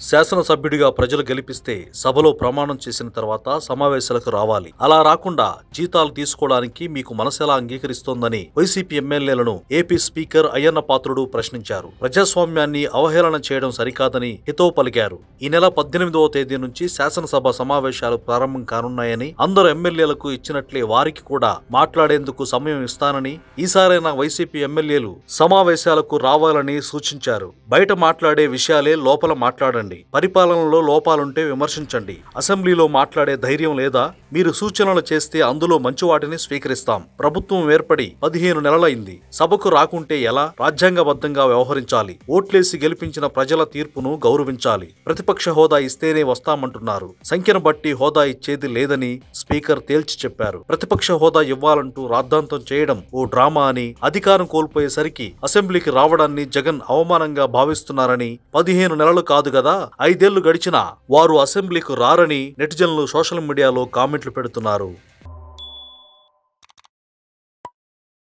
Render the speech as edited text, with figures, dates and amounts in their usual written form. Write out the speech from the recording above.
శాసనసభ్యుడిగా ప్రజలు గెలిపిస్తే సభలో ప్రమాణం చేసిన తర్వాత సమావేశాలకు రావాలి. అలా రాకుండా జీతాలు తీసుకోవడానికి మీకు మనసెలా అంగీకరిస్తోందని వైసీపీ ఎమ్మెల్యేలను ఏపీ స్పీకర్ అయ్యన్న పాత్రుడు ప్రశ్నించారు. ప్రజాస్వామ్యాన్ని అవహేళన చేయడం సరికాదని హితవు పలికారు. ఈ నెల 18వ తేదీ నుంచి శాసనసభ సమావేశాలు ప్రారంభం కానున్నాయని, అందరు ఎమ్మెల్యేలకు ఇచ్చినట్లే వారికి కూడా మాట్లాడేందుకు సమయం ఇస్తానని, ఈసారైనా వైసీపీ ఎమ్మెల్యేలు సమావేశాలకు రావాలని సూచించారు. బయట మాట్లాడే విషయాలే లోపల మాట్లాడండి, పరిపాలనలో లోపాలుంటే విమర్శించండి, అసెంబ్లీలో మాట్లాడే ధైర్యం లేదా? మీరు సూచనలు చేస్తే అందులో మంచి వాటిని స్వీకరిస్తాం. ప్రభుత్వం ఏర్పడి 15 నెలలైంది. సభకు రాకుంటే ఎలా? రాజ్యాంగబద్ధంగా వ్యవహరించాలి. ఓట్లేసి గెలిపించిన ప్రజల తీర్పును గౌరవించాలి. ప్రతిపక్ష హోదా ఇస్తేనే వస్తామంటున్నారు. సంఖ్యను బట్టి హోదా ఇచ్చేది లేదని స్పీకర్ తేల్చి చెప్పారు. ప్రతిపక్ష హోదా ఇవ్వాలంటూ రాద్ధాంతం చేయడం ఓ డ్రామా అని, అధికారం కోల్పోయేసరికి అసెంబ్లీకి రావడాన్ని జగన్ అవమానంగా భావిస్తున్నారని, 15 నెలలు కాదు కదా 5 ఏళ్లు గడిచినా వారు అసెంబ్లీకు రారని నెటిజన్లు సోషల్ మీడియాలో కామెంట్లు పెడుతున్నారు.